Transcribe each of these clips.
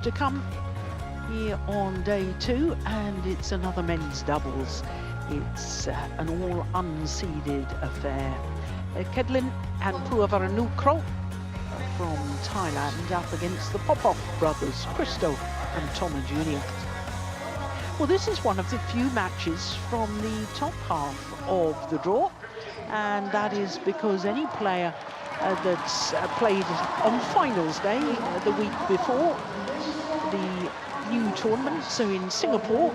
to come here on day 2, and it's another men's doubles. It's an all unseeded affair. Kedren and Puavaranukroh from Thailand up against the Popov brothers, Christo and Thomas Jr. Well, this is one of the few matches from the top half of the draw, and that is because any player that's played on finals day the week before the new tournament, so in Singapore,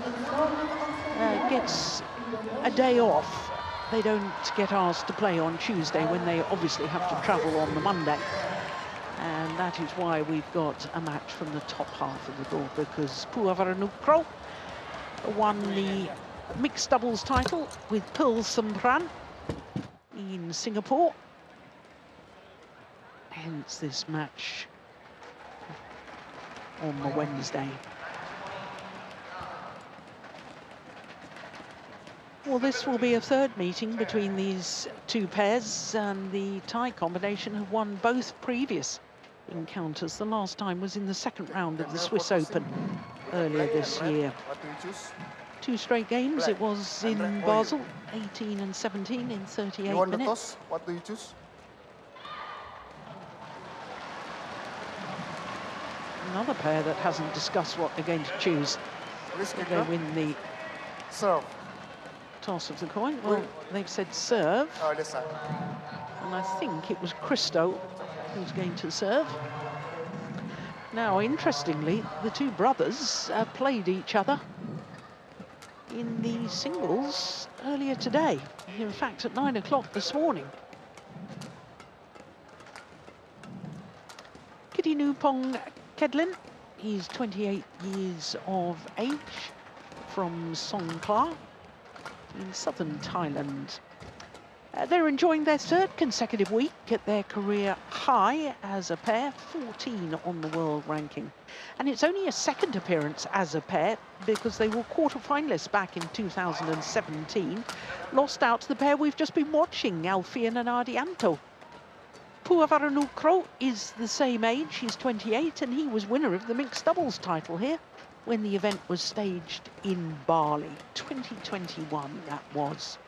gets a day off. They don't get asked to play on Tuesday when they obviously have to travel on the Monday. And that is why we've got a match from the top half of the draw, because Puavaranukroh won the mixed doubles title with Pearl Sampran in Singapore. Hence this match on the Wednesday. Well, this will be a third meeting between these two pairs, and the Thai combination have won both previous encounters. The last time was in the second round of the Swiss Open earlier this year. What do you choose? 2 straight games. It was in Basel, 18 and 17 in 38 you want minutes. The toss? What do you choose? Another pair that hasn't discussed what they're going to choose. Did they win the serve toss of the coin? Well, they've said serve. Oh, this side. And I think it was Christo who's going to serve. Now, interestingly, the two brothers played each other in the singles earlier today. In fact, at 9 o'clock this morning. Kittinupong Kedren, he's 28 years of age, from Songkhla in southern Thailand. They're enjoying their third consecutive week at their career high as a pair, 14 on the world ranking. And it's only a second appearance as a pair because they were quarter-finalists back in 2017, lost out to the pair we've just been watching, Alfian and Ardianto. Puavaranukroh is the same age, he's 28, and he was winner of the mixed doubles title here when the event was staged in Bali, 2021 that was.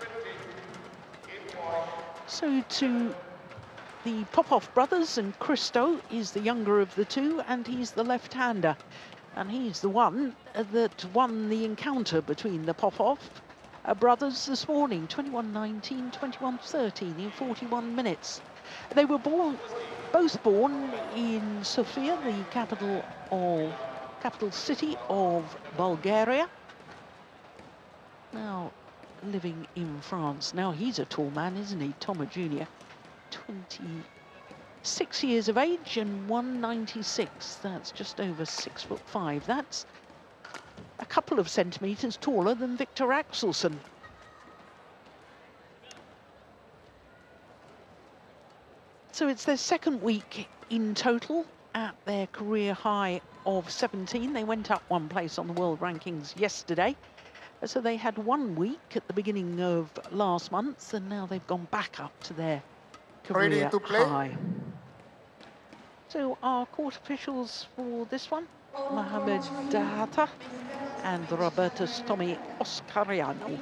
So to the Popov brothers, and Christo is the younger of the two, and he's the left-hander. And he's the one that won the encounter between the Popov brothers this morning, 21-19, 21-13 in 41 minutes. They were both born in Sofia, the capital city of Bulgaria. Now living in France. Now he's a tall man, isn't he? Thomas Jr. 26 years of age and 196. That's just over 6'5". That's a couple of centimetres taller than Victor Axelsen. So it's their second week in total at their career high of 17. They went up one place on the world rankings yesterday. So they had 1 week at the beginning of last month, and now they've gone back up to their career high. So our court officials for this one, Mohamed Dahata and Robertus Tommy Oscariano.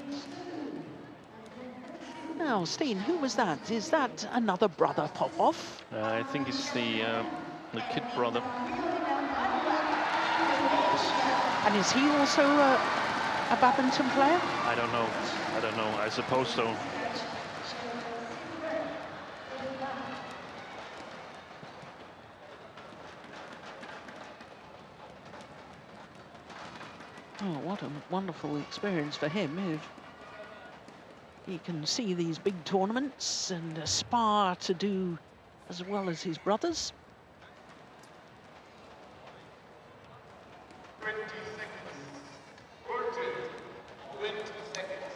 Now, Steen, who was that? Is that another brother Popov? I think it's the kid brother. And is he also a badminton player? I don't know. I don't know. I suppose so. Oh, what a wonderful experience for him. If he can see these big tournaments and aspire to do as well as his brothers. 20 seconds. 20 seconds.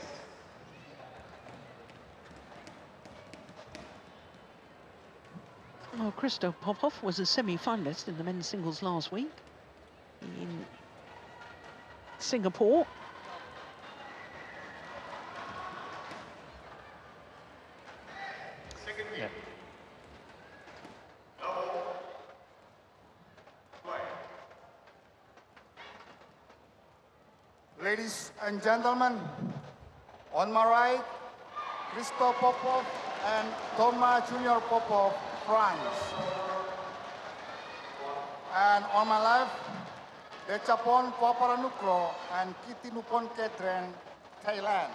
Well, Christo Popov was a semi-finalist in the men's singles last week in Singapore. Yeah. Ladies and gentlemen, on my right, Christophe Popov and Thomas Junior Popov, France. And on my left, Dechapon Puavaranukroh and Kitinupon Kedren, Thailand.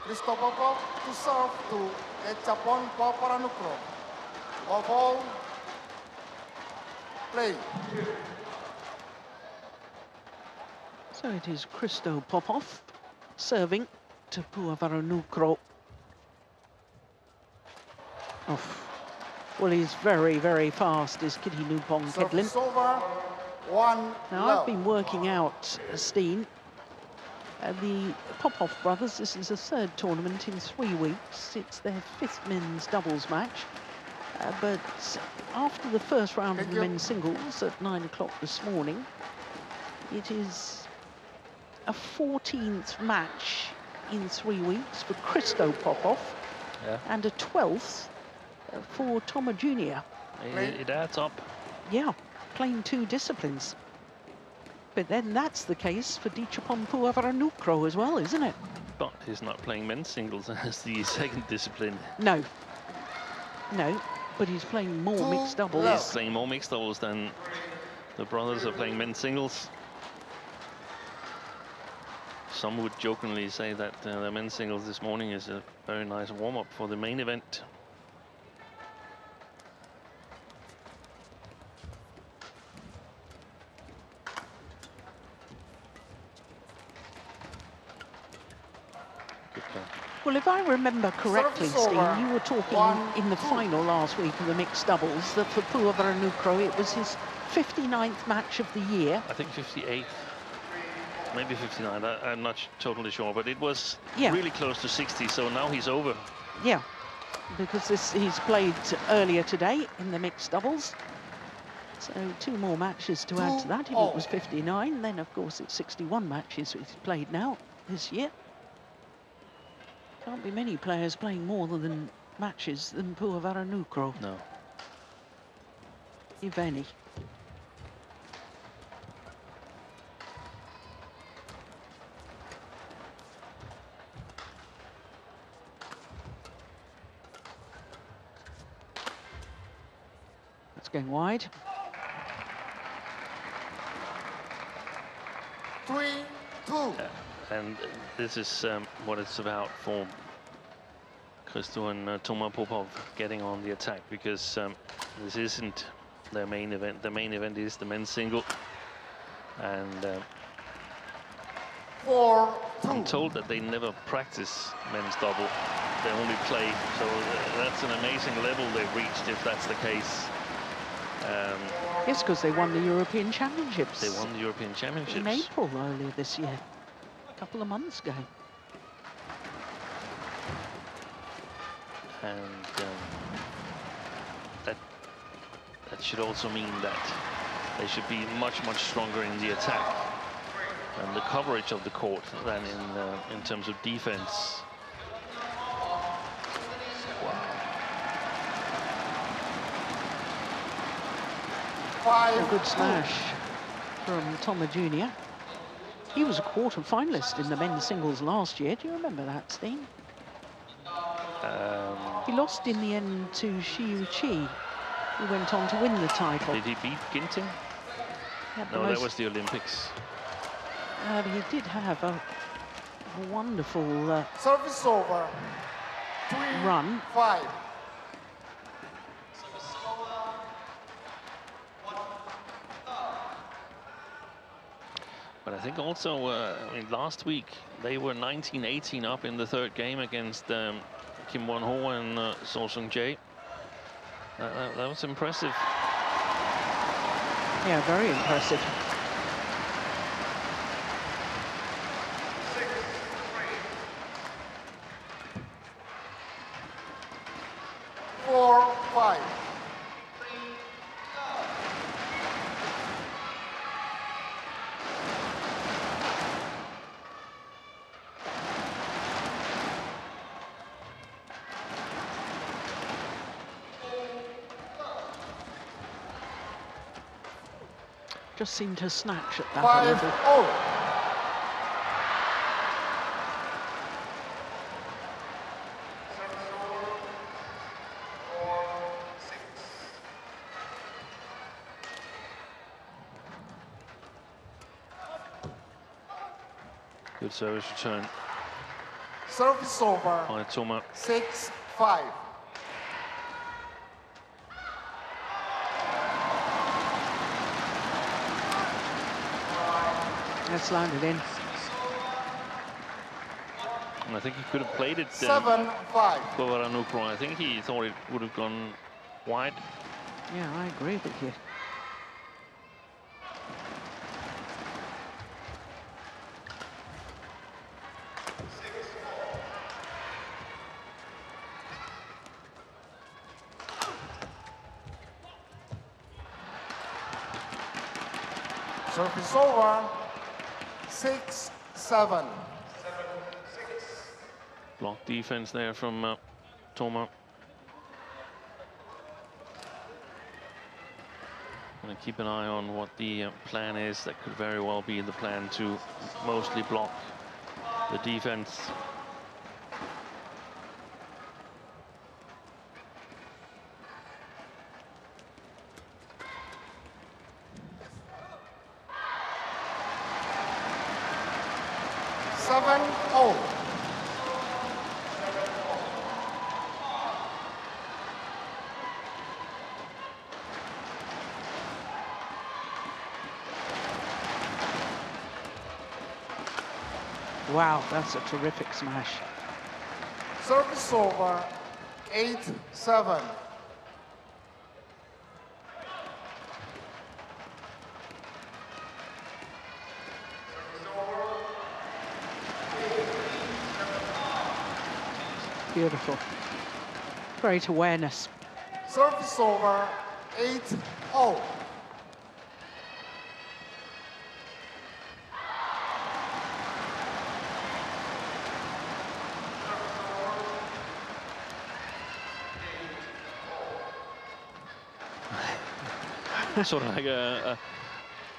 Christophe Popov to serve to Dechapon Puavaranukroh. Ball, play. So it is Christo Popov serving to Puavaranukroh. Well, he's very, very fast, is Kitinupon Kedren. Service over, 1 Now, love. I've been working out, Steen, the Popov brothers, this is the third tournament in 3 weeks. It's their 5th men's doubles match. But after the first round of the men's singles at 9 o'clock this morning, it is a 14th match in 3 weeks for Christo Popov, and a 12th for Thomas Junior. It adds up. Yeah, playing 2 disciplines. But then that's the case for Dechapon Puavaranukroh as well, isn't it? But he's not playing men's singles as the second discipline. No. No, but he's playing more mixed doubles. He's playing more mixed doubles than the brothers are playing men's singles. Some would jokingly say that the men's singles this morning is a very nice warm-up for the main event. Well, if I remember correctly, Service Steve, over. you were talking 1, in the 2. final last week of the mixed doubles that for Puavaranukroh it was his 59th match of the year. I think 58, maybe 59, I'm not totally sure, but it was Yeah. really close to 60, so now he's over. Yeah, because he's played earlier today in the mixed doubles. So 2 more matches to add to that. If it was 59, then of course it's 61 matches he's played now this year. Can't be many players playing more than matches than Puavaranukroh, No. if any. It's going wide. 3-2. And this is what it's about for Christo and Thomas Popov getting on the attack, because this isn't their main event. The main event is the men's single. And 4-2. I'm told that they never practice men's double. They only play. So that's an amazing level they've reached if that's the case. Yes, because they won the European Championships. They won the European Championships. In April earlier this year, a couple of months ago. And that should also mean that they should be much stronger in the attack and the coverage of the court than in terms of defense. A good smash from Thomas Junior. He was a quarter finalist in the men's singles last year. Do you remember that, Steen? He lost in the end to Xiu Qi, who went on to win the title. Did he beat Ginting? No, that was the Olympics. He did have a wonderful Service over. run. 3-5. But I think also, I mean, last week they were 19-18 up in the third game against Kim Won-ho and So Sung-jae. That was impressive. Yeah, very impressive. just seemed to snatch at that a 5 little. all. Service over. 4-6. Good service return Service over. by Toma. 6-5. That's landed in. And I think he could have played it 7-5. Puavaranukroh. I think he thought it would have gone wide. Yeah, I agree with you. Service over. 6-7. Block defense there from Toma. Gonna keep an eye on what the plan is. That could very well be the plan, to mostly block the defense. Wow, that's a terrific smash. Service over. 8-7. Beautiful. Great awareness. Service over. 8-0. Sort of like a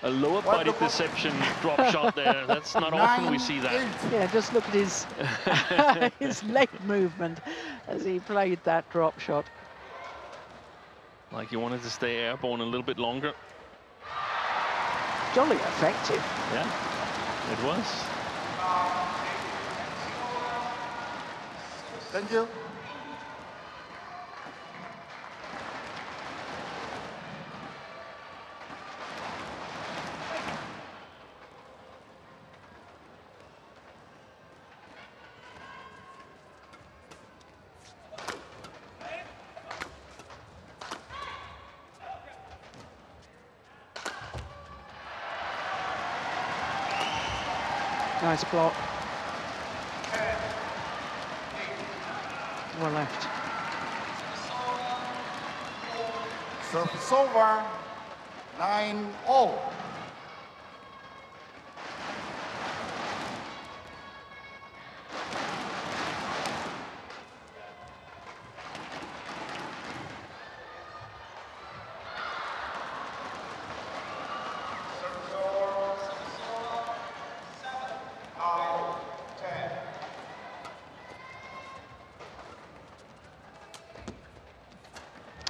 lower body deception drop shot there. That's not often we see that. 9-8. Yeah, just look at his his leg movement as he played that drop shot. Like he wanted to stay airborne a little bit longer. Jolly effective. Yeah, it was. Thank you. Nice block. Well left. Service over. 9-0.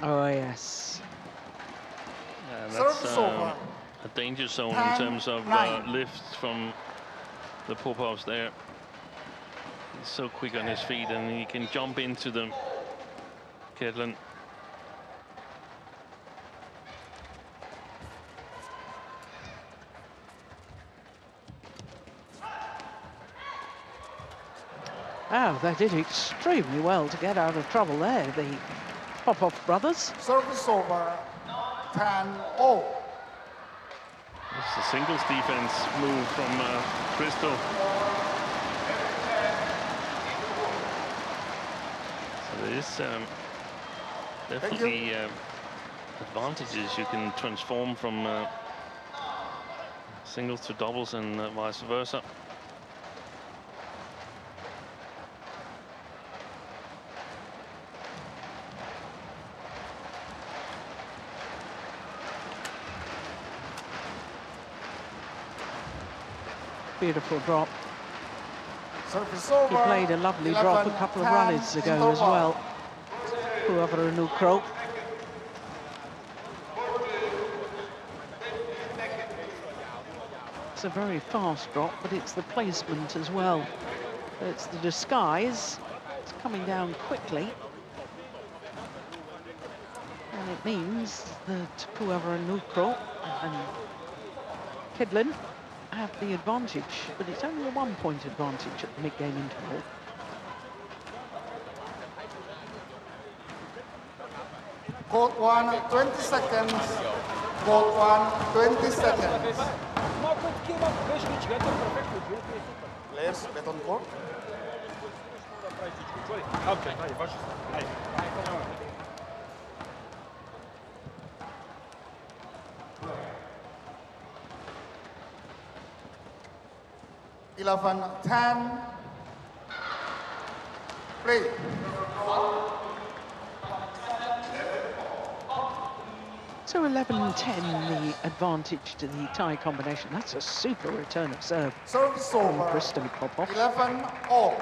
Oh yes. Yeah, Service that's over. a danger zone in 10-9. terms of lifts from the Popovs there. He's so quick on his feet, and he can jump into them. Kedren. Oh, they did extremely well to get out of trouble there, the Popov brothers. Service over. 10-0. It's a singles defense move from Crystal. So there is definitely advantages. You can transform from singles to doubles and vice versa. Beautiful drop. Service He over. played a lovely drop a couple of rallies ago as well. Puavaranukroh. It's a very fast drop, but it's the placement as well. It's the disguise. It's coming down quickly. And it means that Puavaranukroh and Kedren have the advantage, but it's only a 1-point advantage at the mid-game interval. Court 1, 20 seconds. Court 1, 20 seconds. Players, bet on court. Okay. 11, 10. Play. So 11-10, the advantage to the tie combination. That's a super return of serve Service from over. Kristen Popov. 11 all.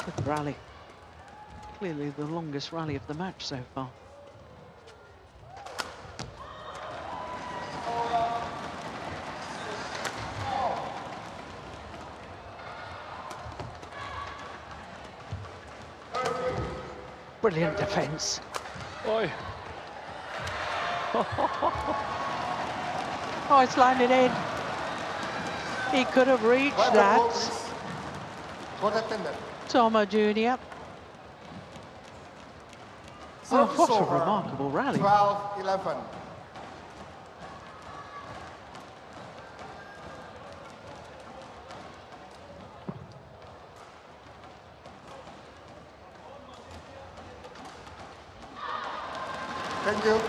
Good rally. Clearly the longest rally of the match so far. Brilliant defence. Oi. Oh, it's landed in. He could have reached By the that. ball, please. Court attendant. Toma Jr. Oh, Service what a over. remarkable rally. 12, 11. Thank you.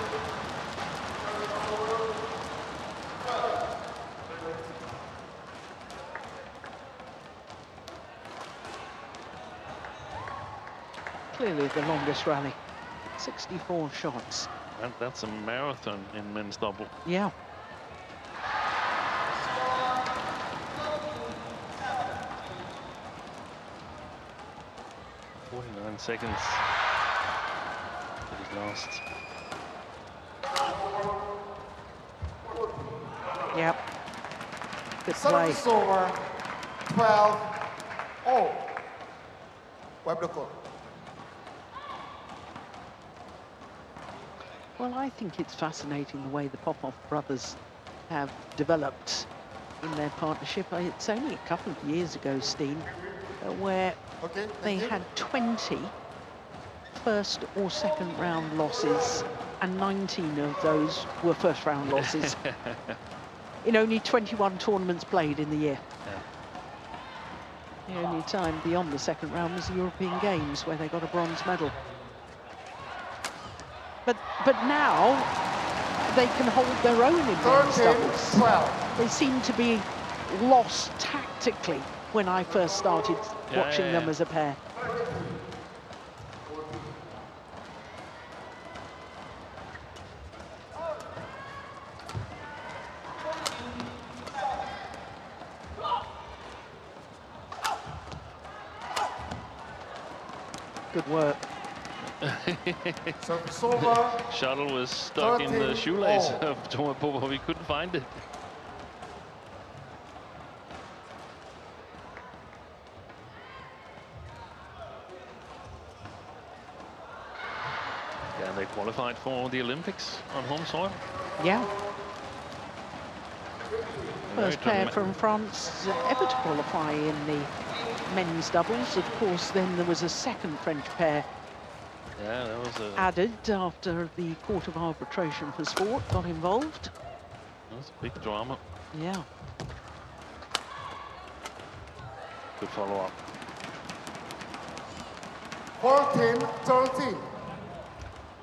Clearly the longest rally. 64 shots. That's a marathon in men's double. Yeah. .49 seconds. His last. Yep. Good play. Service over. 12 all. Wipe the court. Well, I think it's fascinating the way the Popov brothers have developed in their partnership. It's only a couple of years ago, Steen, where Okay, they thank you. had 20 first or second round losses, and 19 of those were first round losses in only 21 tournaments played in the year. The only time beyond the second round was the European Games, where they got a bronze medal. But now they can hold their own in men's 13, doubles. 12. They seem to be lost tactically when I first started watching them as a pair. Good work. Service over. Shuttle was stuck in the 13 shoelace all. of Toma Popov. He couldn't find it. Yeah, they qualified for the Olympics on home soil. Yeah. Very First pair drama- from France ever to qualify in the men's doubles. Of course, then there was a second French pair Yeah, that was a added after the Court of Arbitration for Sport got involved. big drama. Yeah. Good follow-up. 14-13.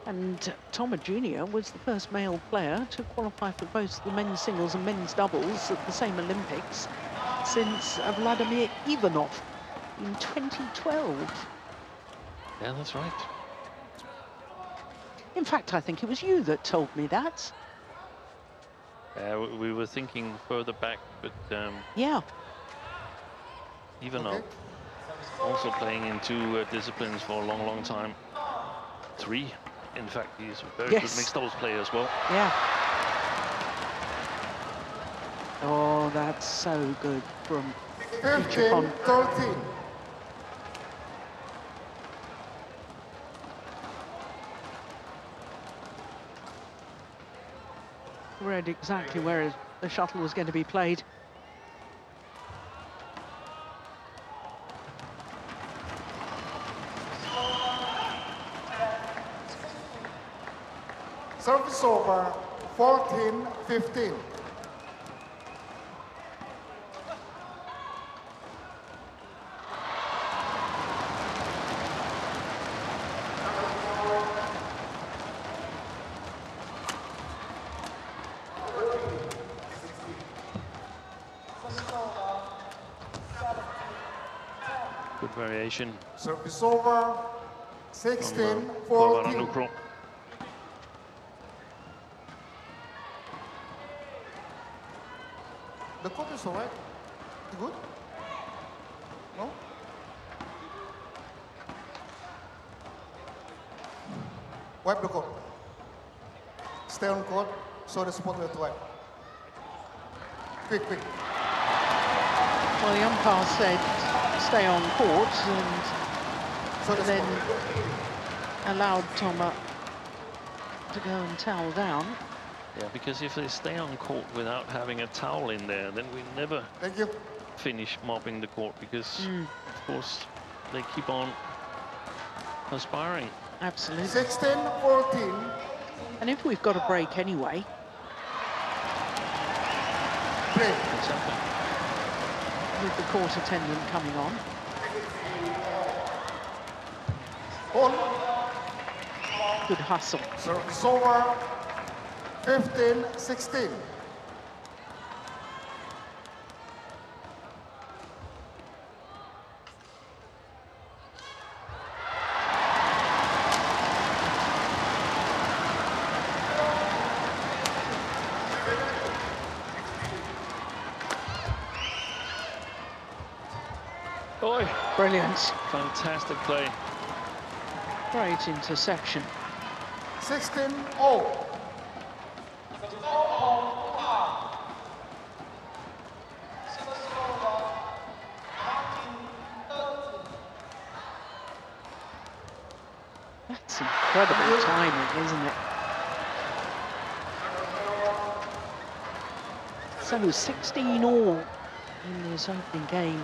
And Thomas Jr. was the first male player to qualify for both the men's singles and men's doubles at the same Olympics since Vladimir Ivanov in 2012. Yeah, that's right. In fact, I think it was you that told me that. We were thinking further back, but Yeah. Ivanov Okay. also playing in two disciplines for a long, long time. 3. In fact, he's a very good mixed doubles player as well. Yeah. Oh, that's so good from 15-13. read exactly where the shuttle was going to be played. Service over, 14-15. Good variation Service over, from 16-14. Puavaranukroh. The court is all right. You good? No? Wipe the court. Stay on court, so the spot will wipe. Quick, quick. Well, the umpire said stay on court and So the then spot. allowed Thomas to go and towel down. Yeah, because if they stay on court without having a towel in there, then we never Thank you. finish mopping the court because, of course, they keep on perspiring. Absolutely. 16-14. And if we've got a break anyway, Break. Exactly. with the court attendant coming on, Hold. good hustle. Service over, 15-16. Oi, Brilliant. fantastic play. Great interception. 16-0. That's incredible timing, isn't it? So 16 all in this opening game.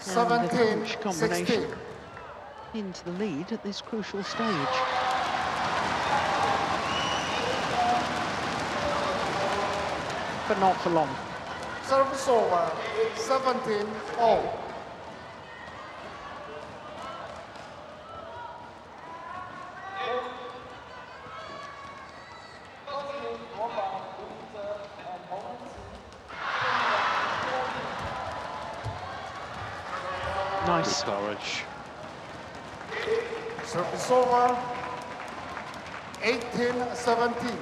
And the French 17-16. combination into the lead at this crucial stage. But not for long. Service over, 17-0. Nice. Good courage. Service over, 18-17.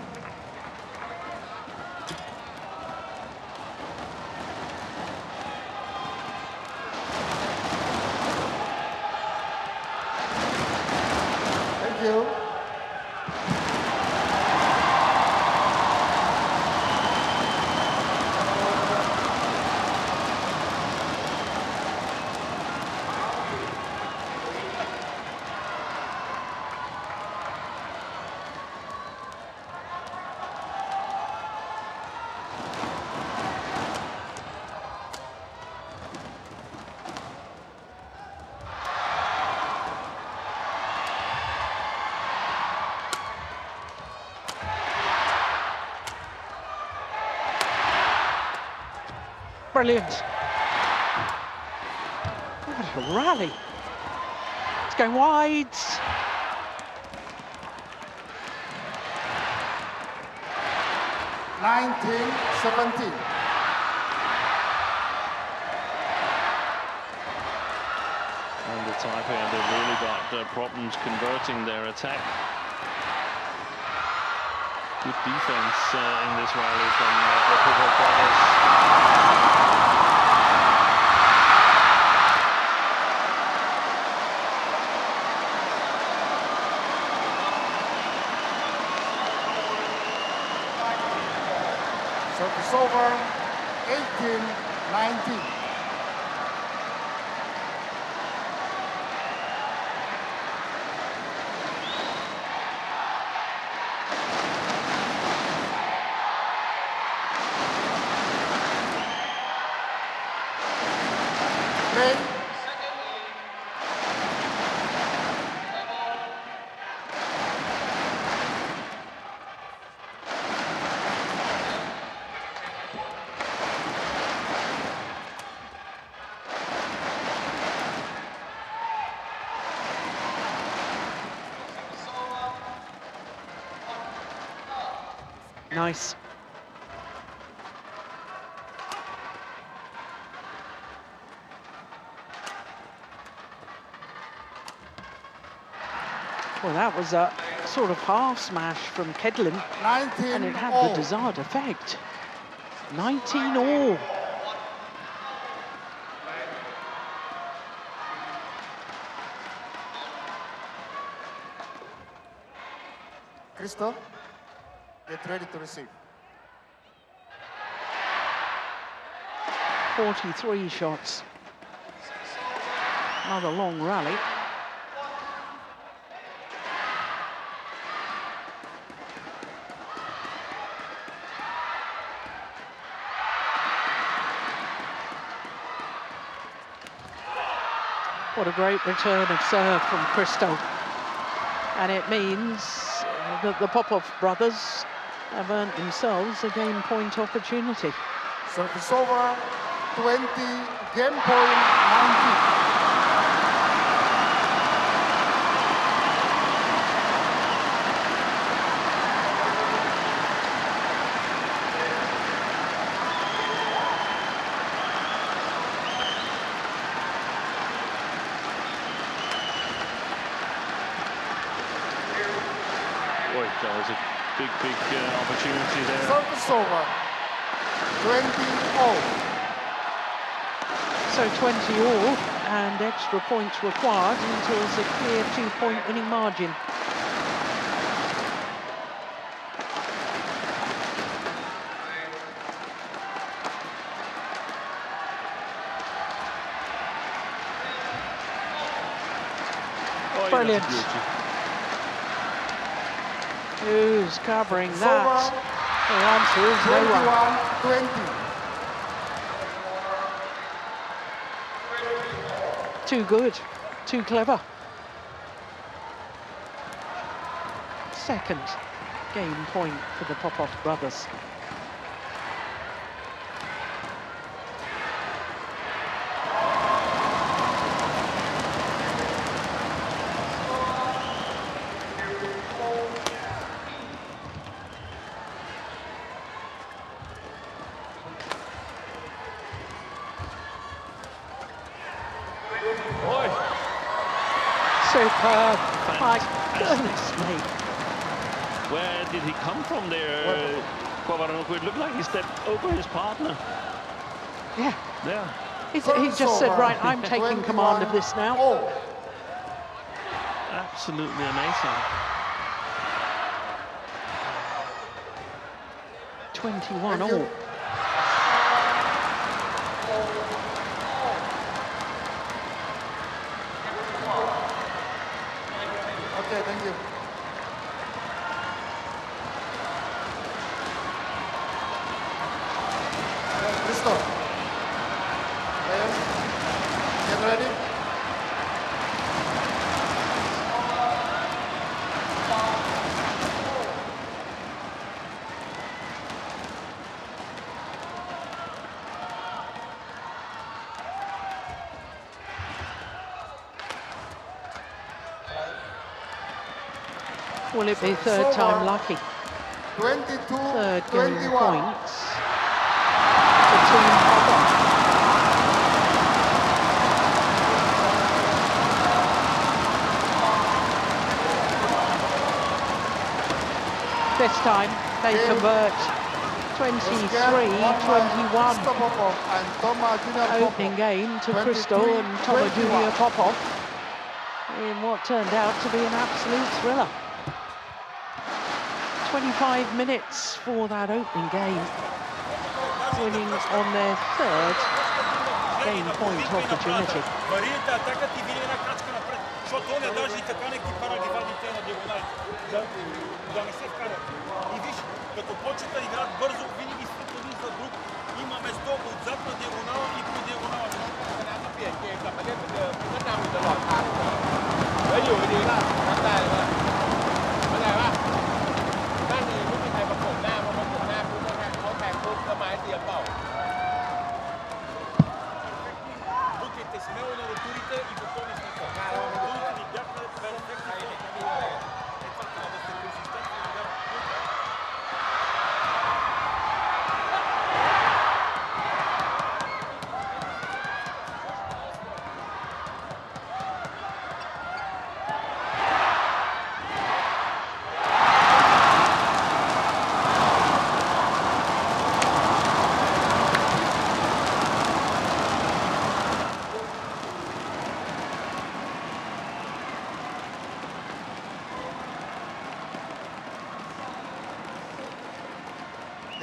Thank you. Brilliant. What a rally. It's going wide. 19-17. And the Taipei have really got problems converting their attack. Good defense in this rally from the Popov brothers. Service over, 18-19. Play. Nice. Well, that was a sort of half smash from Kedren, 19 and it had all. the desired effect. 19 all. Crystal, get ready to receive. 43 shots. Another long rally. What a great return of serve from Crystal. And it means that the Popov brothers have earned themselves a game point opportunity. Service over, 20, game point 19. Boy, that was a big opportunity there. Service over, 20 all. So 20 all and extra points required until there's a clear 2-point winning margin. Oh, yeah, Brilliant. that's a beauty. Who's covering It's that? over. The answer is no one. 21-20. Too good, too clever. Second game point for the Popov brothers. Boy, Superb. My Fantastic. goodness me. where did he come from there? Puavaranukroh, it looked like he stepped over his partner. Yeah. Yeah. He just said, right, I'm taking command of this now. Oh, Absolutely amazing. 21 Thank you. all. okay, thank you. Crystal. Players, get ready. Will it be third time lucky? 22, Third game 21. points for Team Popov. This time they convert 23-21. Opening game to Christo and Toma Junior Popov in what turned out to be an absolute thriller. 25 minutes for that opening game, winning on their third game point opportunity.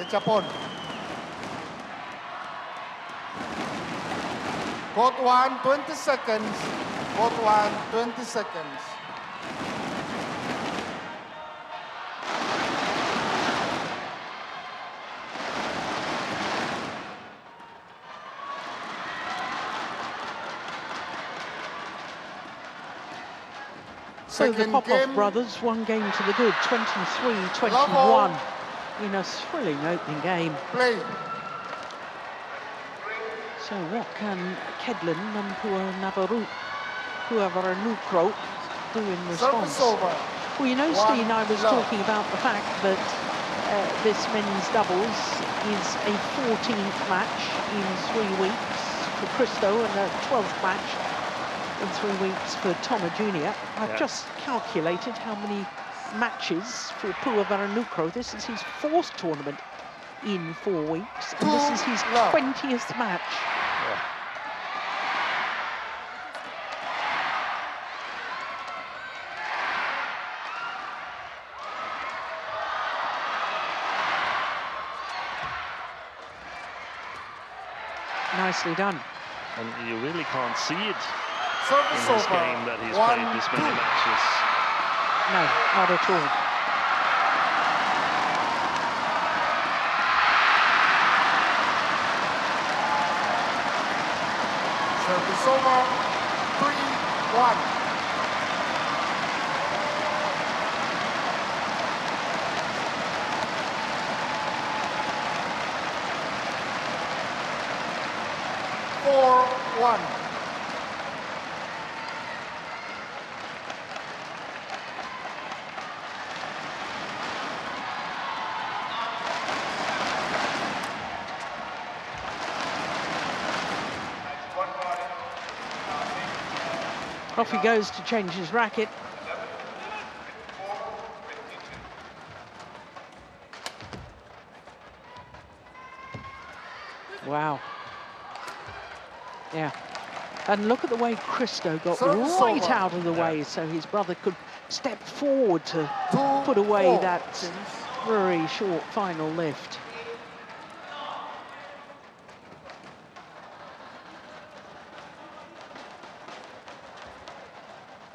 Japon. Court 1, 20 seconds. Court 1, 20 seconds. So the Popov brothers, one game to the good, 23-21. In a thrilling opening game. Play. So what can Kedren and Puavaranukroh do in response? Well, you know, Steen, I was talking about the fact that this men's doubles is a 14th match in 3 weeks for Christo and a 12th match in 3 weeks for Toma Junior. I've just calculated how many matches for Puavaranukroh. This is his 4th tournament in 4 weeks, and this is his 20th match. Nicely done. And you really can't see it Service in this over. game that he's 1, played this many 2. matches. No, not at all. Service over. 3-1. Off he goes to change his racket. Wow. Yeah. And look at the way Christo got right out of the way so his brother could step forward to put away that very short final lift.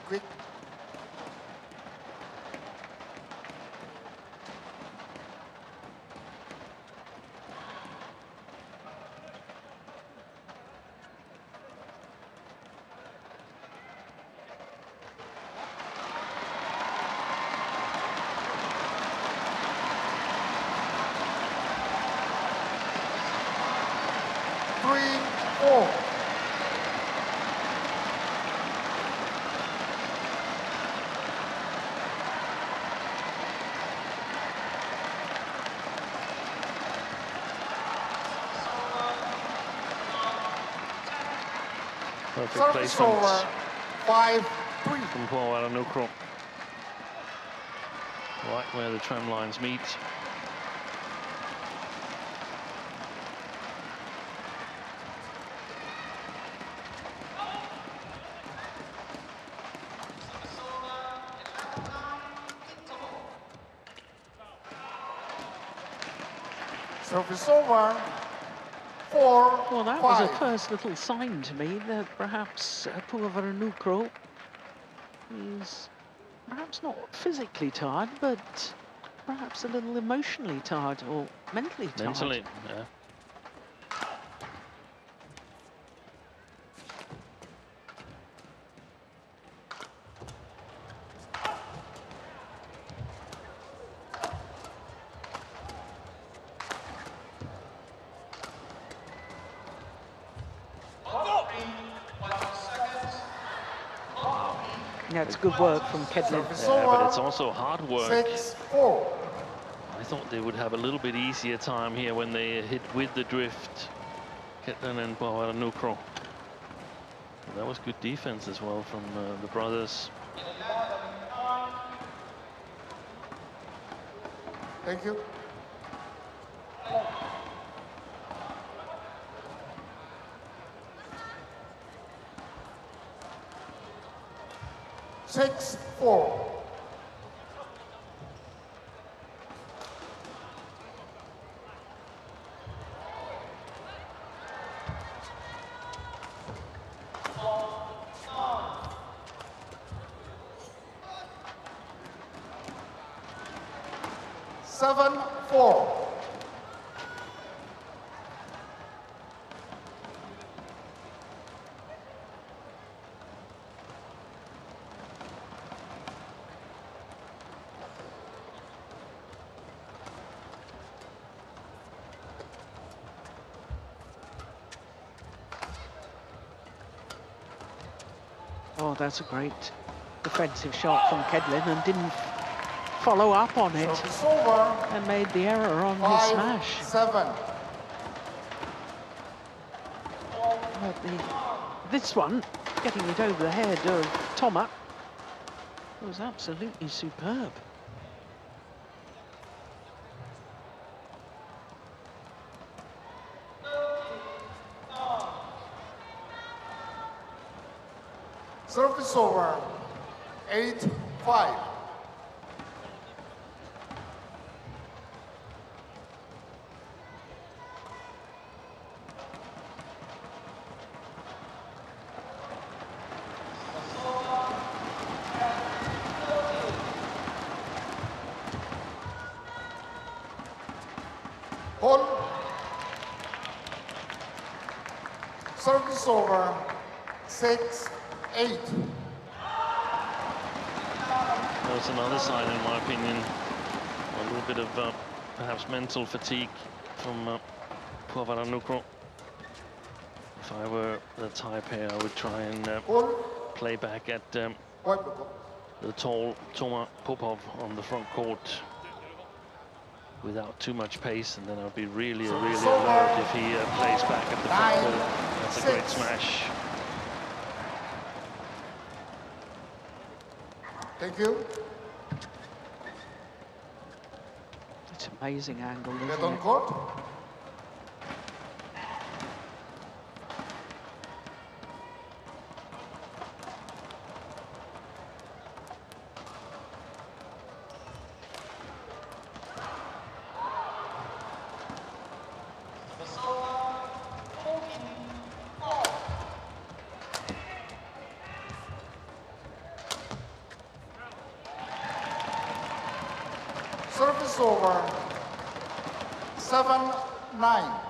Quick. Three, 4. 4 Perfect Service placement over, 5-3. from Puavaranukroh. Right where the tram lines meet. Service over, 4-5. Well, that was a first little sign to me that perhaps Puavaranukroh is perhaps not physically tired, but perhaps a little emotionally tired or mentally tired. Mentally, yeah. Yeah, it's good work from Kedren. Yeah, but it's also hard work. 6-4. I thought they would have a little bit easier time here when they hit with the drift. Kedren and Puavaranukroh. That was good defense as well from the brothers. Thank you. Six, 4. Seven, 4. Oh, that's a great defensive shot from Kedren and didn't follow up on it Service over, and made the error on his smash. 5-7. But this one, getting it over the head of Toma, was absolutely superb. Service over, 8-5. Hold. Service over, 6-8. That was another sign, in my opinion. A little bit of perhaps mental fatigue from Puavaranukroh. If I were the Thai pair, I would try and Hold. play back at the tall Toma Popov on the front court without too much pace, and then I'd be really alert if he plays back at the front court. That's a great smash. Thank you. It's an amazing angle, Get isn't on it? court. Service over, 7-9.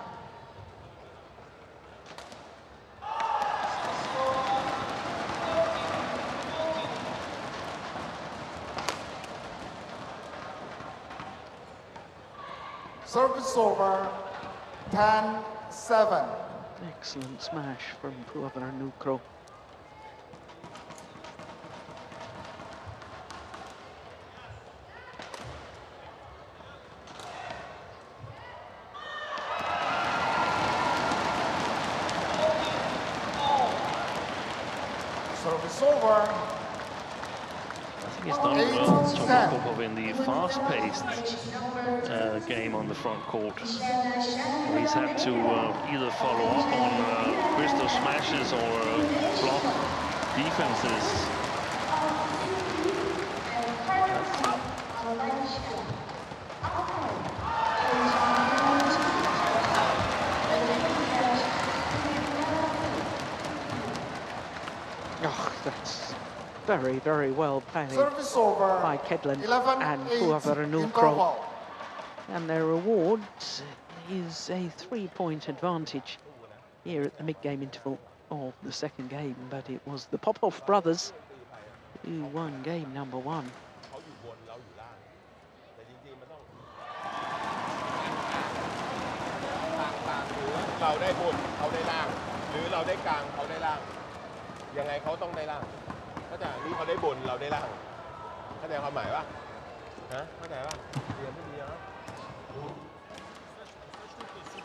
Service over, 10-7. Excellent smash from Puavaranukroh. Service over. I think he's done well, Tomas Popov, in the fast-paced game on the front court. He's had to either follow up on Christo smashes or block defenses. Oh, that's very, very well played Service over. by Kedren 11-8 and Puavaranukroh. interval. And their reward is a 3-point advantage here at the mid-game interval of the second game. But it was the Popov brothers who won game number 1. เราได้บนเขาได้ล่างหรือเราได้กลางเขาได้ล่างยังไงเขาต้องได้ล่างเข้าใจนี่เขาได้บนเราได้ล่างเข้าใจความหมายป่ะฮะเข้าใจป่ะเรียนไม่ดีนะ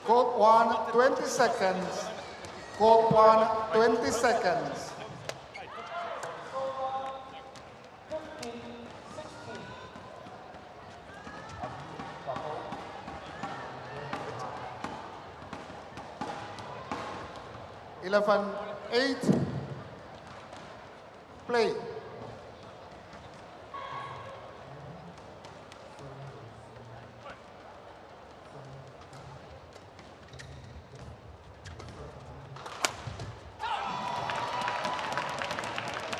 Code 1, 20 seconds. Code 1, 20 seconds. Eleven, 8. Play.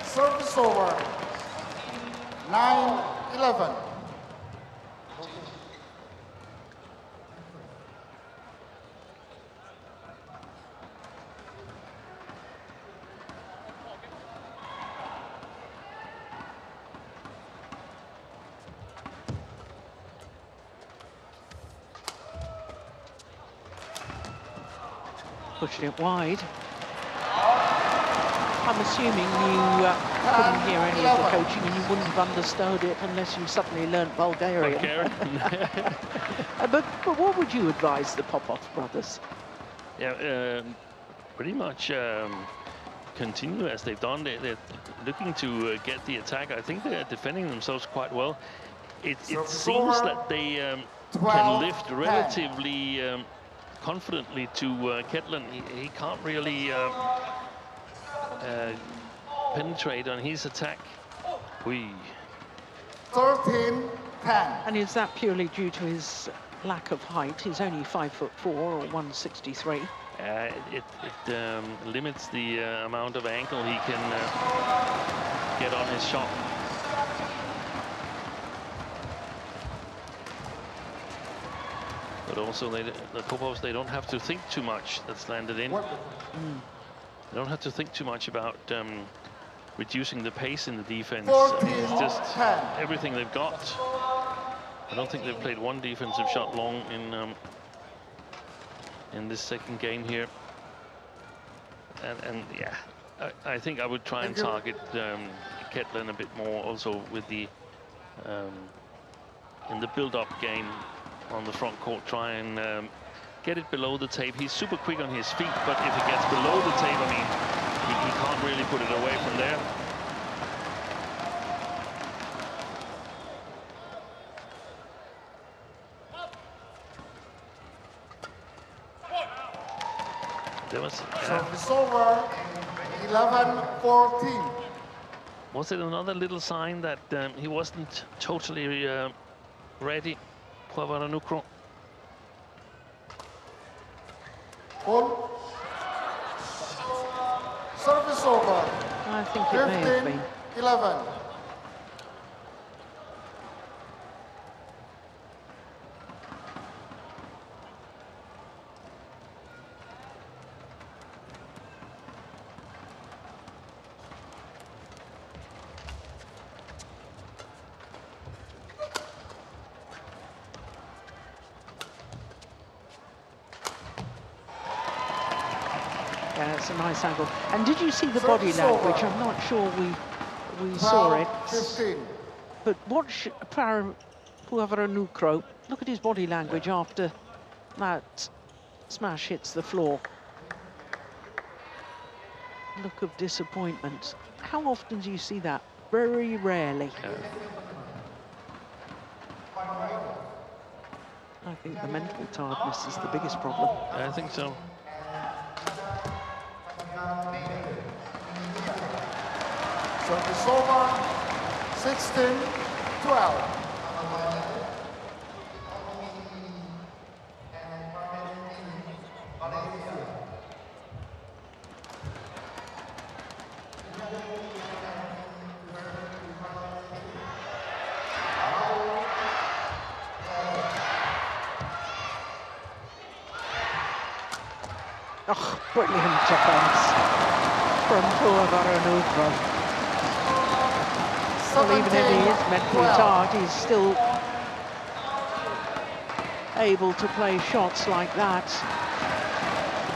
Service over. 9-11. Pushing it wide. I'm assuming you couldn't hear any of the coaching and you wouldn't have understood it unless you suddenly learnt Bulgarian. But what would you advise the Popov brothers? Yeah, pretty much continue as they've done. They're looking to get the attack. I think they're defending themselves quite well. It seems that they can lift relatively confidently to Kedren. He can't really penetrate on his attack. 13-10. And is that purely due to his lack of height? He's only 5'4" or 163. It limits the amount of angle he can get on his shot. But also, the Popovs, they don't have to think too much. That's landed in. They don't have to think too much about reducing the pace in the defense. I mean, it's just everything they've got. I don't think they've played one defensive shot long in this second game here. And yeah, I think I would try and target Kedren a bit more also with the in the build-up game on the front court. Try and get it below the tape. He's super quick on his feet, but if it gets below the tape, I mean, he can't really put it away from there. There was, Service over. 11-14. was it another little sign that he wasn't totally ready, Puavaranukroh? Hold. Service over. I think it may have been. 15-11. Yeah, it's a nice angle. And did you see the body language? I'm not sure we saw it. 15. But watch Puavaranukroh. Look at his body language after that smash hits the floor. look of disappointment. How often do you see that? Very rarely. I think the mental tiredness is the biggest problem. I think so. Service over, 16-12. Oh, brilliant defence from Puavaranukroh. Well, even if he is mentally tired, he's still able to play shots like that.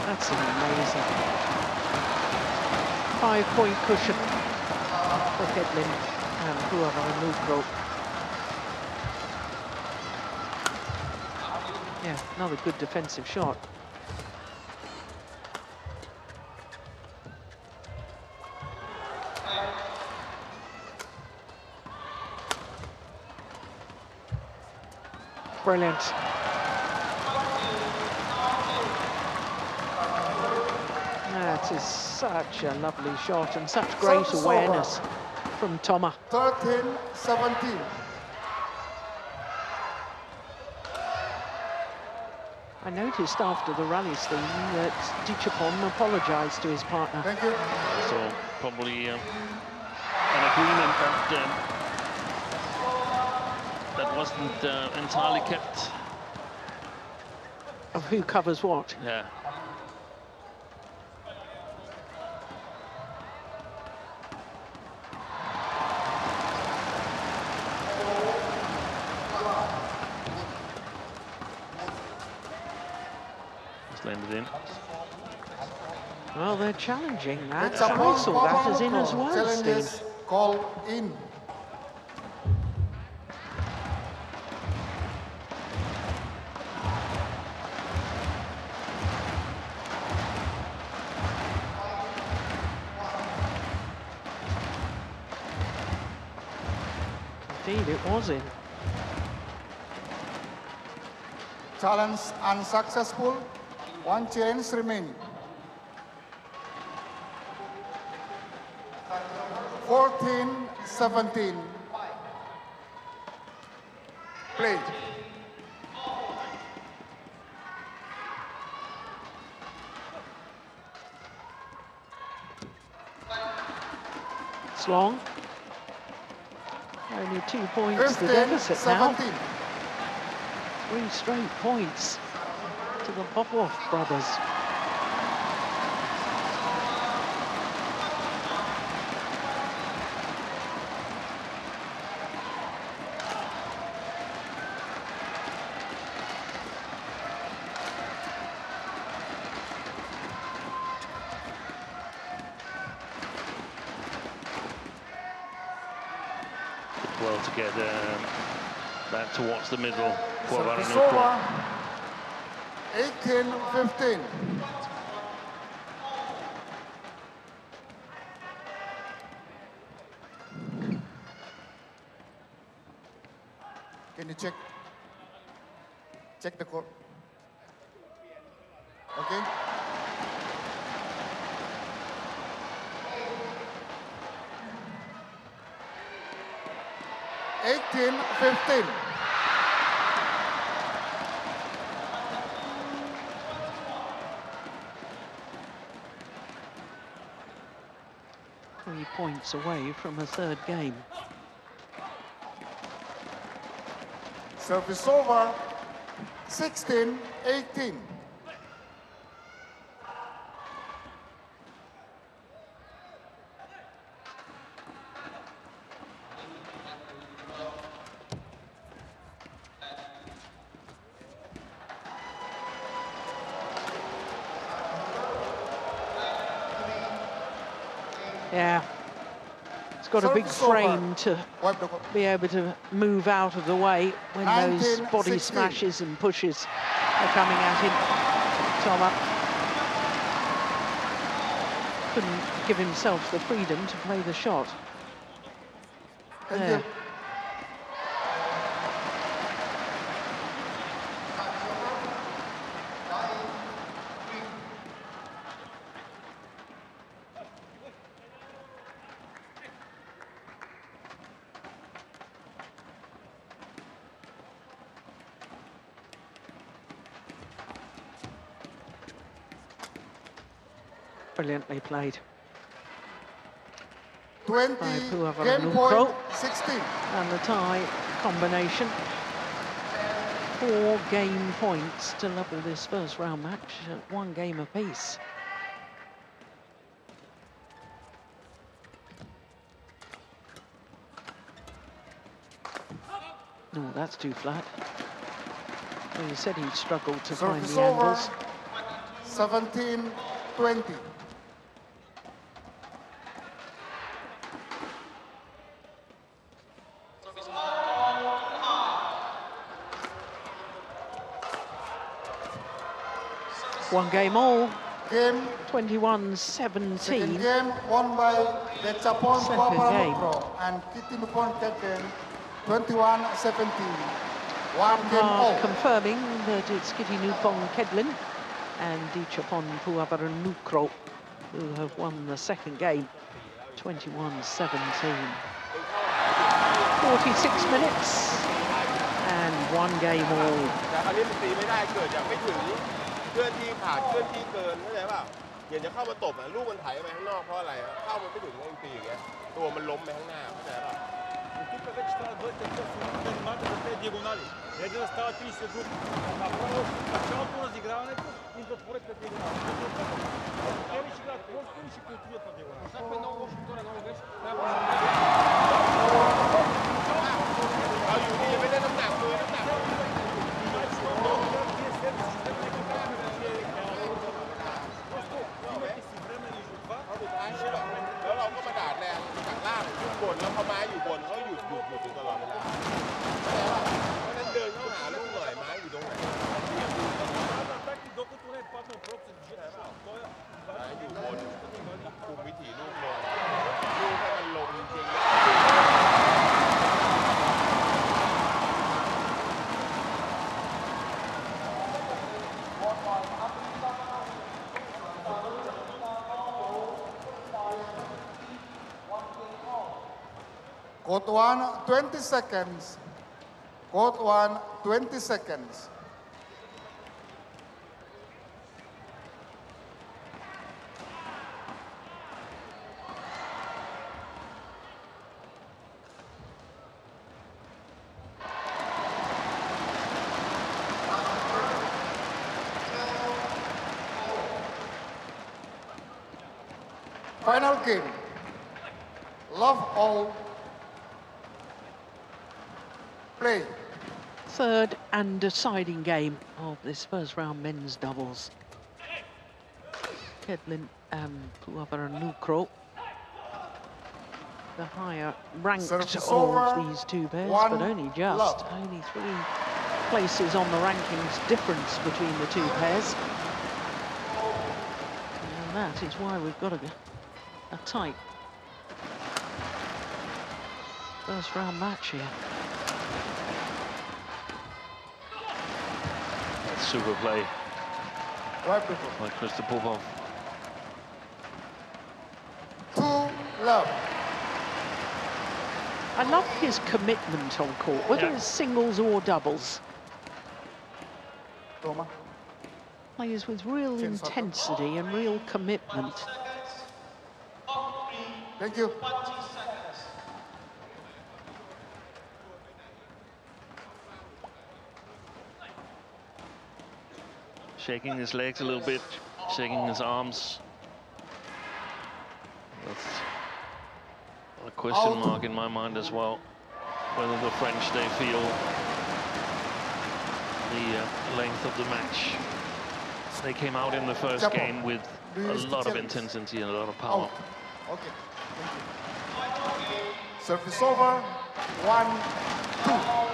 That's amazing. 5-point cushion for Kedren and Puavaranukroh. Yeah, another good defensive shot. Brilliant. That is such a lovely shot and such great awareness from Toma. 13-17. I noticed after the rally, Steve, that Dichapon apologised to his partner. Thank you. So probably an agreement that wasn't entirely kept. Of who covers what? Yeah. Just landed in. Well, they're challenging that. It's a I point. saw that as in as well, Challenges Steve. called in. Indeed, it was in. Challenge unsuccessful. One challenge remaining. 14-17. Play. It's long. Only 2 points the deficit now. 15-17. 3 straight points to the Popov brothers. Well, to get that towards the middle. Service Puavaranukroh. over. 18-15. Can you check the court? Okay. Eighteen, 15. Three points away from a third game. Service over. 16-18. Yeah, it's got a big Service over. frame to Wipe the court. be able to move out of the way when those 19-16. body smashes and pushes are coming at him. Toma. couldn't give himself the freedom to play the shot. Thank There. you. Brilliantly played 20, by game Puavaranukroh. point 16. And the tie combination. 4 game points to level this first round match at 1 game apiece. Oh, that's too flat. Well, you said he'd struggled to find Service the over. angles. 17-20. One game all. Game 21-17. second game won by the Japon Second Puavaranukroh and Kitinupon Kedren 21-17. One game all. Confirming that it's Kitinupon Kedren and Dichapon Puavaranukroh who have won the second game, 21-17. 46 minutes and 1 game all. แต่คราวนี้มันตีไม่ได้เกิดจากไม่ถึงเคลื่อนที่ขาดเคลื่อนที่เกินเข้าใจป่ะอย่างจะเข้ามาตบลูกมันไถไปข้างนอกเพราะอะไรเข้ามันไม่ถึงมันตีอย่างเงี้ยตัวมันล้มไปข้างหน้าเข้าใจป่ะ Echipa вече става двойка точно на нимата за тези диагонали. Един да става 30 друг. Направо началото на разиграването им да творят на диагонали. Те ми ще играят просто и ще контролират на диагонали. Това е много лошо, това е много грешно. เราอยู่นี่ยังไม่ได้น้ำหนักตัวน้ำหนัก แล้วเราก็มาดาดแรงจากล่างขึ้นบนแล้วพอไม้อยู่บนเขาหยุดอยู่ตลอดเวลาเพราะนั้นเดินเข้าหาลูกหน่อยไม้อยู่ตรงไหนไม้อยู่บนคุมวิถีลูกลงลูกให้มันลงจริง Court 1, 20 seconds. Court 1, 20 seconds. Final game. Love all. Play. Third and deciding game of this first round men's doubles. Kedren and Puavaranukroh, the higher ranked Service of over. these two pairs, One but only just. love. Only 3 places on the rankings difference between the two pairs. And that is why we've got a tight first round match here. Super play Right before. by Christopher Popov. 2-love. I love his commitment on court, whether Yeah. it's singles or doubles. Toma. Plays with real intensity and real commitment. Thank you. Shaking his legs a little bit, shaking his arms. That's a question mark in my mind as well. Whether the French, they feel the length of the match. They came out in the first game with a lot of intensity and a lot of power. Out. Okay. Thank you. Service over. 1-2.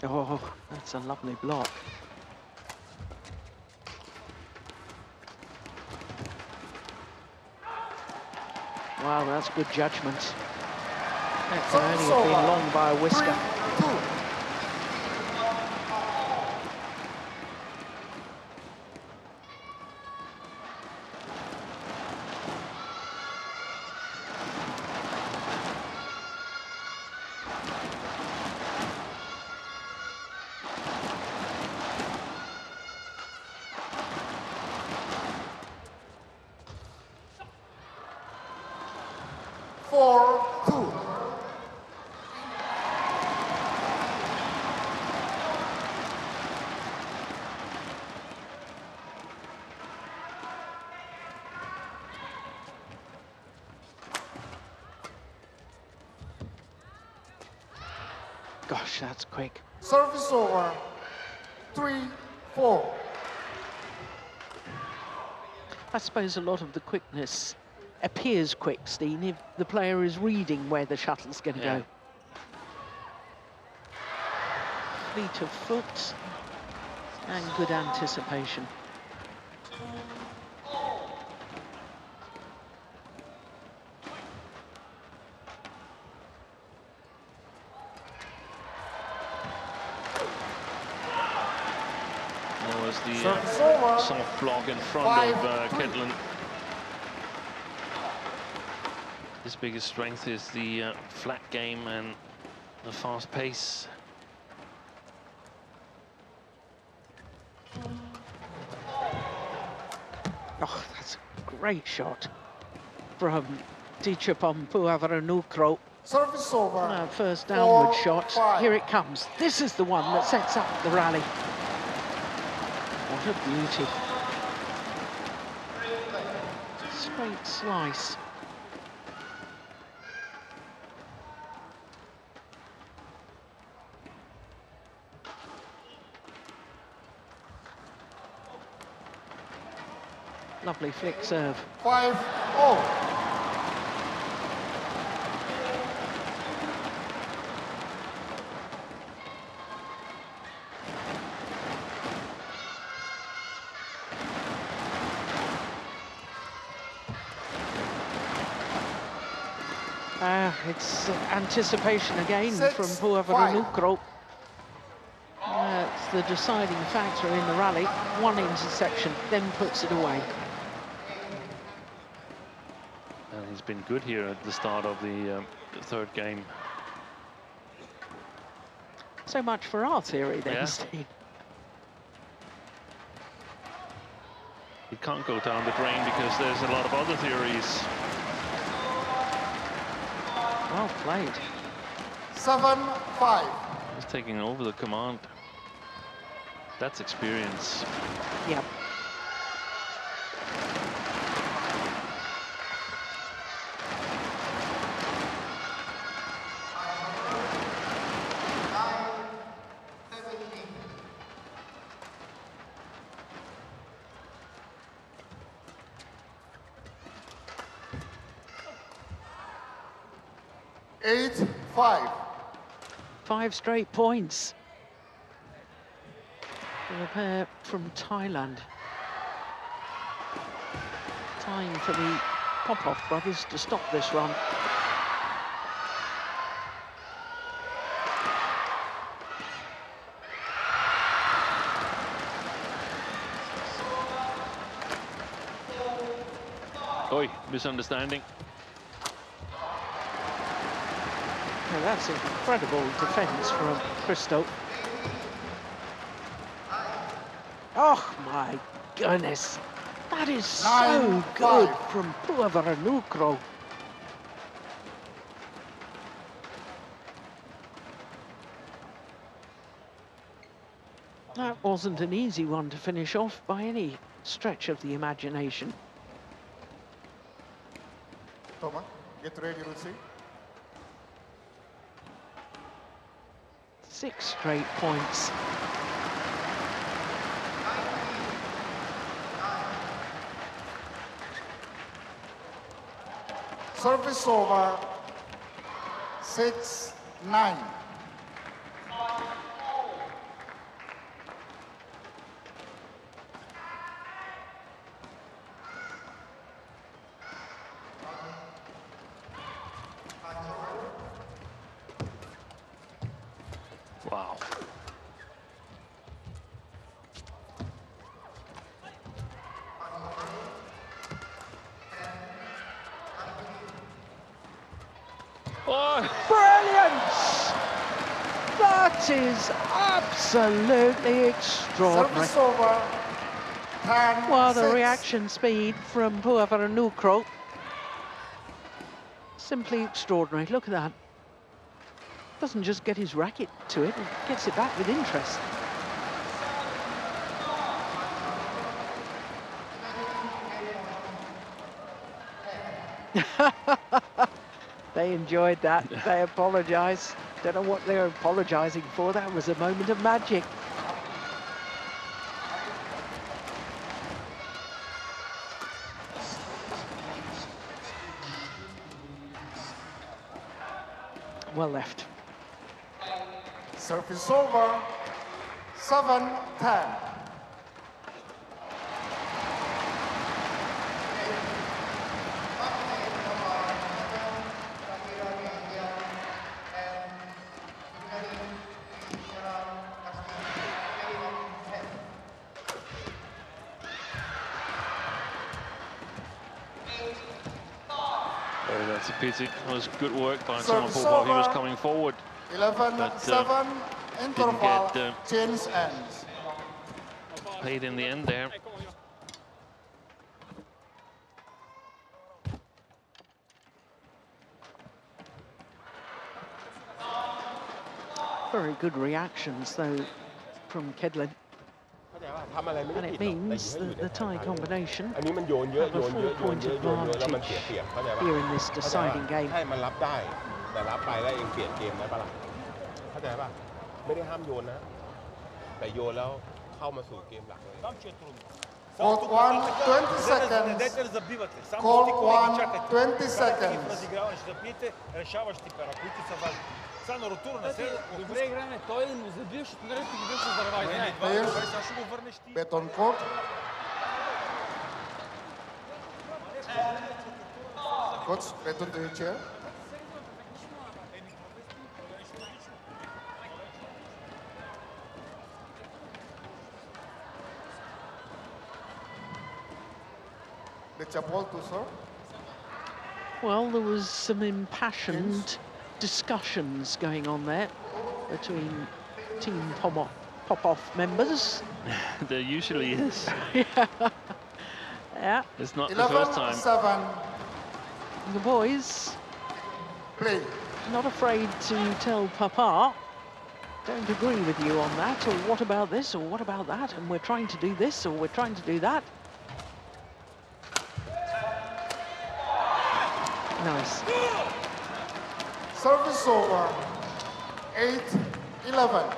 Oh, that's a lovely block. Wow, that's good judgment. That can only have been long by a whisker. 3-2. Gosh, that's quick. Service over. 3-4. I suppose a lot of the quickness appears quick, Steen, if the player is reading where the shuttle's going to go. Fleet of foot and good anticipation. There was the Service over. soft block in front of 5-3. Kedren. His biggest strength is the flat game and the fast pace. Oh, that's a great shot from Puavaranukroh. Service over. First downward 4-5. shot. Here it comes. This is the one that sets up the rally. What a beauty. Straight slice. Lovely flick serve. 5-0. It's anticipation again 6-5. from Puavaranukroh. It's the deciding factor in the rally. One interception, then puts it away. And he's been good here at the start of the third game. So much for our theory then, Yeah. Steve. He can't go down the drain because there's a lot of other theories. Well played. 7-5. He's taking over the command. That's experience. Yep. Eight, 5. 5 straight points for the pair from Thailand. Time for the Popov brothers to stop this run. Oi, misunderstanding. Now that's incredible defence from Christo. Oh my goodness, that is so 9-5. good from Puavaranukroh. That wasn't an easy one to finish off by any stretch of the imagination. Thomas, get ready, Rusi. 6 straight points. Service over. 6-9. Wow. Oh, Brilliant! That is absolutely extraordinary. Service over. 10, Well, the 6. reaction speed from Puavaranukroh. Simply extraordinary. Look at that. Doesn't just get his racket to it, it gets it back with interest. They enjoyed that. They apologise. Don't know what they're apologising for. That was a moment of magic. Well left. Service over. 7-10. oh, that's a pity. It was good work by Toma Service Popov. He was over. coming forward. 11-7. Interval. get, Change ends. Paid in the end there. Very good reactions, though, from Kedren. เข้าใจว่าทำอะไรไม่ได้ And ผิ it ดหรอกแต่ means ยิงให้อยู่ that ใน the ทาง tie เดียว combination อันนี้มันโยนเยอะ have โย a นเยอะ 4 โยน point เยอะโยนเยอะแล้วมัน advantage เสียเปรียบเข้าใจป่ะ here in this เข้าใจ deciding ป่ะ game. ให้มันรับได้แต่รับไปแล้วเองเปลี่ยนเกมได้ปะล่ะเข้าใจป่ะไม่ได้ห้ามโยนนะแต่โยนแล้วเข้ามาสู่เกมหลักเลย Там че е трудно. Code 1, 20 seconds. Дайте да забивате. Само Call ти колеги 1, чакайте. 20 Карате ги в seconds. разиграване, ще да пиете решаващи пера, които са важни. Сега на ротура не се... Добре играме, той му забил, ще не ги връща за ръва. Не, това е добре, сега ще го върнеш ти. Bet on court. Coach, return to your chair. The chapel to serve. Well, there was some impassioned discussions going on there between Team Popov members. There usually is. Yeah, It's not the first time. 11-7. the boys Play. not afraid to tell Papa, don't agree with you on that, or what about this, or what about that, and we're trying to do this, or we're trying to do that. Nice. Service over. 8-11.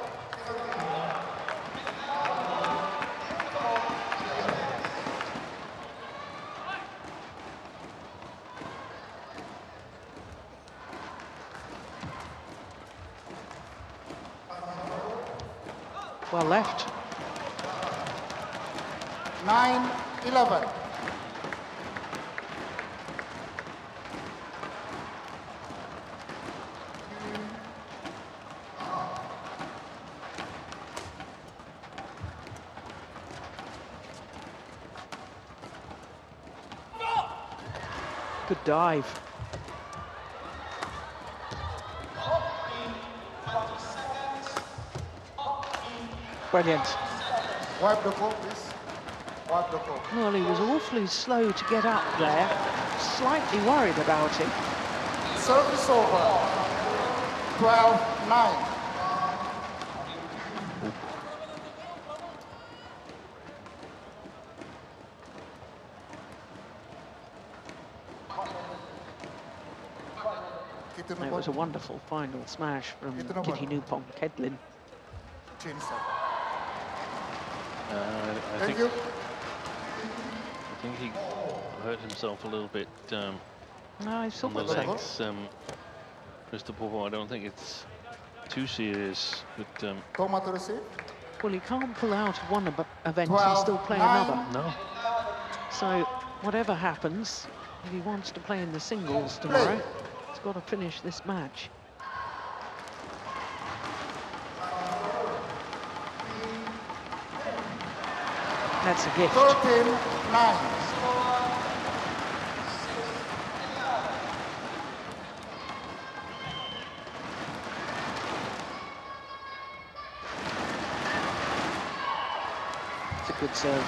Well left. 9-11. Good dive. Brilliant. Wipe the court, please. Wipe the court. Well, he was awfully slow to get up there. Slightly worried about him. Service over. 12-9. It was a wonderful final smash from Kitty Nupong Kedren. Change side. I Thank you. think he hurt himself a little bit No, I on the thought so. legs. Mr. Popov, I don't think it's too serious, but Toma to receive. Well, he can't pull out of one event and 12, still play 9. another. no. So, whatever happens, if he wants to play in the singles tomorrow, he's got to finish this match. That's a gift. 13-9. It's a good serve.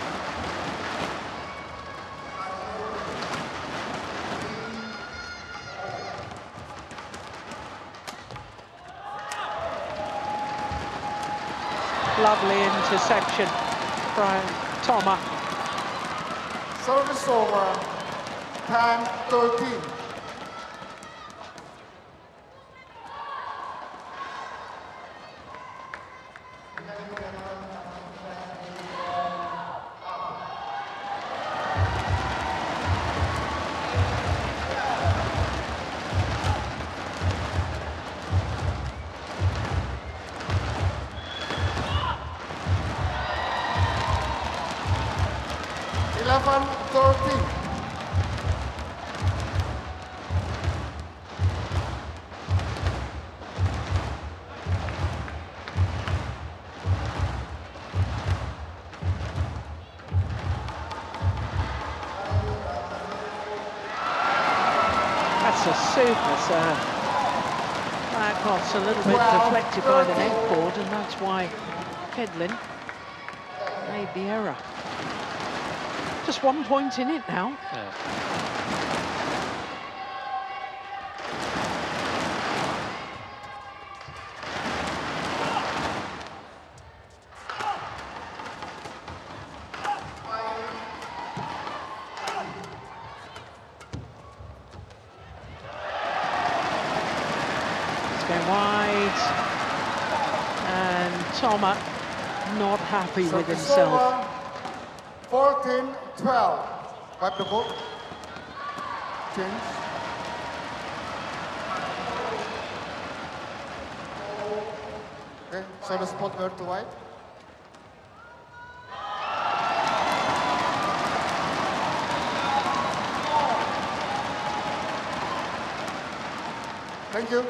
Lovely interception from Toma. Service over. 10-13. That's a super serve. That got a little bit deflected by the net board, and that's why Kedren made the error. Just 1 point in it now. Yeah. Wide, and Toma not happy with himself. 14-12. Wipe the ball. Change. Okay, so the spot where to wipe. Thank you.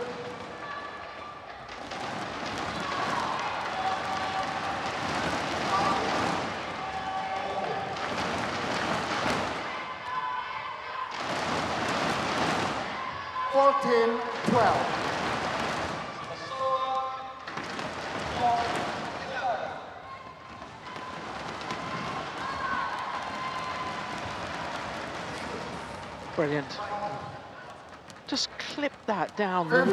Brilliant. Just clip that down. 15-12.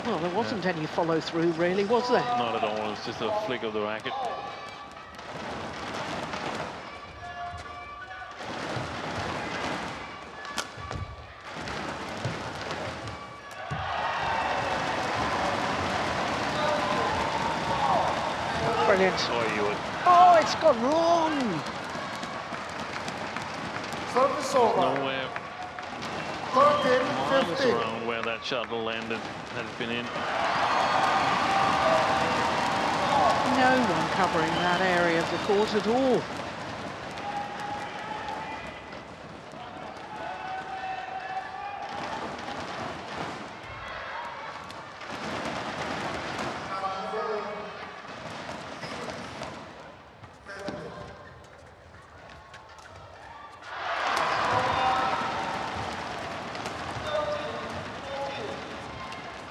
Well, there wasn't any follow through, really, was there? Not at all. It's just a flick of the racket. Brilliant. Oh, it's gone wrong. Service over. Nowhere 13-15. around where that shuttle landed had it been in. No one covering that area of the court at all.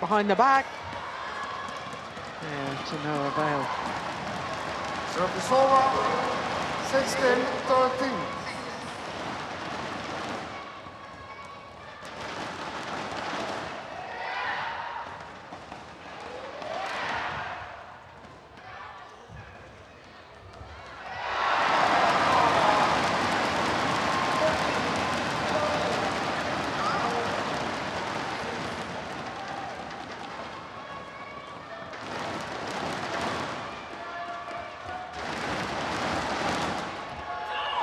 Behind the back. Yeah, to no avail. Service over. 16-13.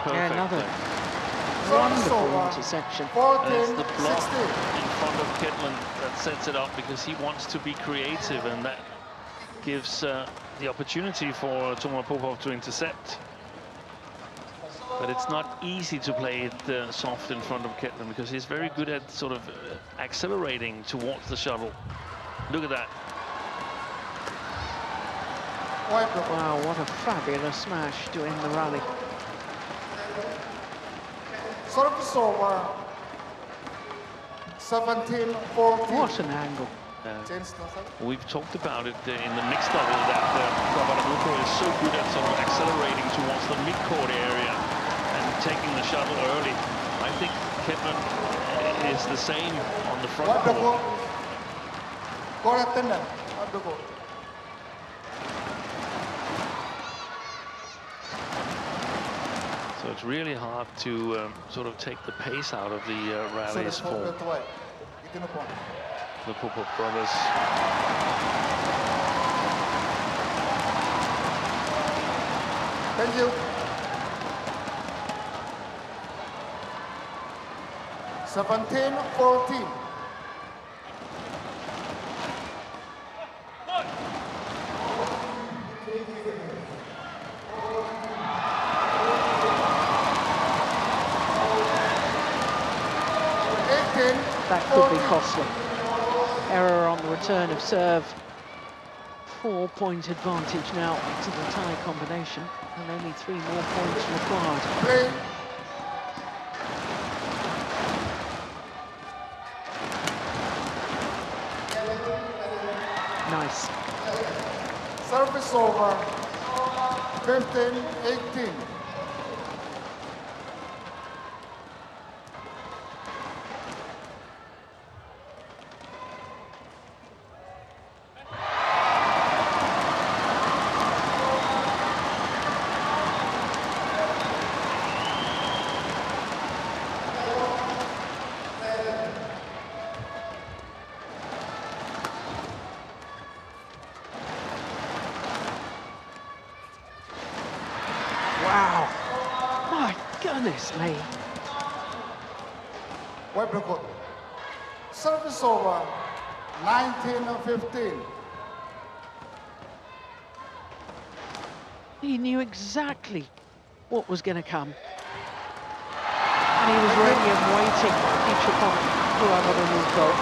Perfect. Another wonderful intersection. There's the block 14-16. in front of Kedren that sets it up because he wants to be creative, and that gives the opportunity for Toma Popov to intercept. But it's not easy to play it soft in front of Kedren because he's very good at sort of accelerating towards the shuttle. Look at that. Point block. Wow, what a fabulous smash to end the rally. Service over. 17-14. What an angle. Change the side. We've talked about it in the mixed double that Puavaranukroh is so good at sort of accelerating towards the mid-court area and taking the shuttle early. I think Kedren is the same on the front Point court. block. Court attendant. Point block. So it's really hard to sort of take the pace out of the rallies for the Popov brothers. Thank you. 17-14. That could be costly. Error on the return of serve. 4-point advantage now to the tie combination, and only 3 more points required. Play. Nice. Service over. 15-18. Wow. My goodness me. White block. Service over. 19-15. He knew exactly what was going to come. And he was ready and waiting each upon Puavaranukroh.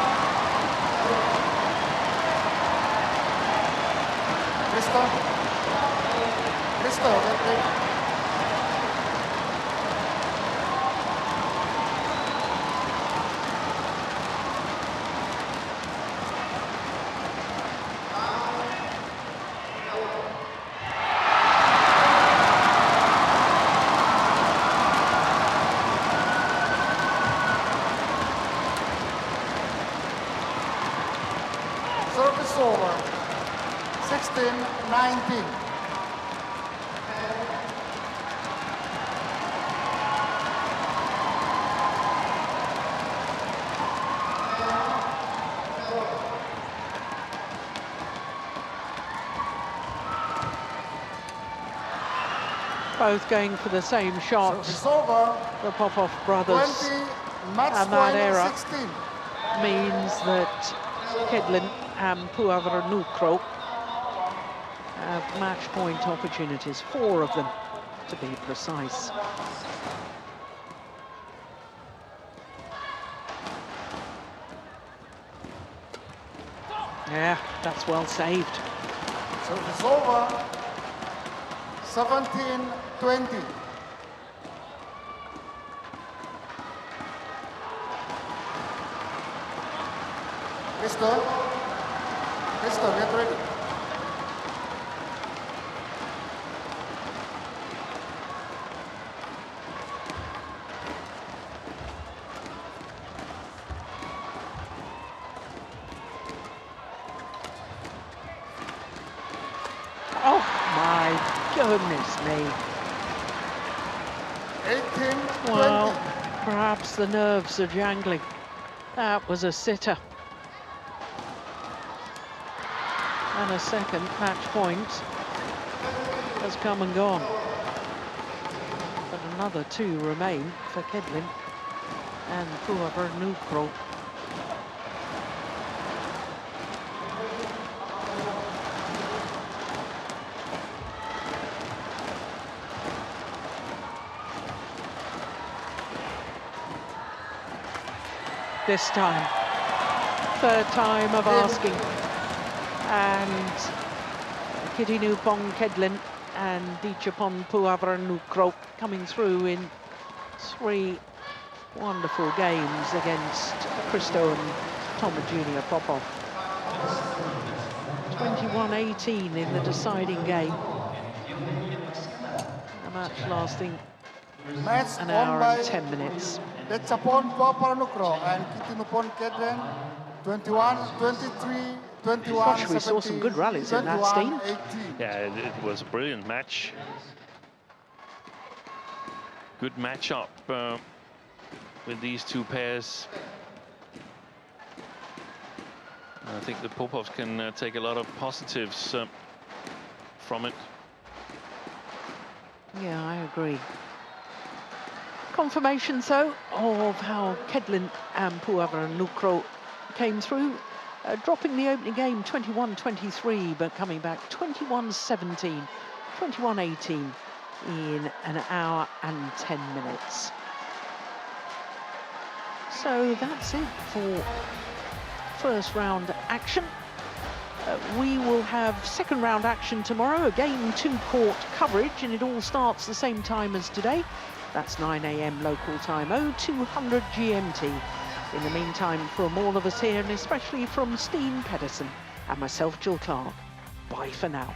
Crystal, get ready. Service over. 16-19. Both going for the same shot. Service over. The Popov brothers. 20, match And that point error 16. means that Kedren and Puavaranukroh have match point opportunities, 4 of them to be precise. Yeah, that's well saved. Service over. 17-20. Crystal, get ready. Oh my goodness me. 18-20. Well, perhaps the nerves are jangling. That was a sitter. And a second match point has come and gone. But another 2 remain for Kedren and Puavaranukroh. This time, 3rd time of asking. And Kitinupong Kedren and Dichapon Puavaranukroh coming through in 3 wonderful games against Christo and Thomas Junior Popov. 21-18 in the deciding game. The match lasting Match an won hour by and 10 minutes. Dichapon Puavaranukroh and Kitinupong Kedren, 21-23, 21-17. Gosh, we saw some good rallies in that, Steen. 21-18. Yeah, it was a brilliant match. Good matchup with these two pairs. I think the Popovs can take a lot of positives from it. Yeah, I agree. Confirmation, though, of how Kedren and Puavaranukroh came through, dropping the opening game 21-23, but coming back 21-17, 21-18 in an hour and 10 minutes. So that's it for first round action. We will have second round action tomorrow, again 2-court coverage, and it all starts the same time as today. That's 9 AM local time, 0200 GMT. In the meantime, from all of us here, and especially from Steen Pedersen and myself, Jill Clark, bye for now.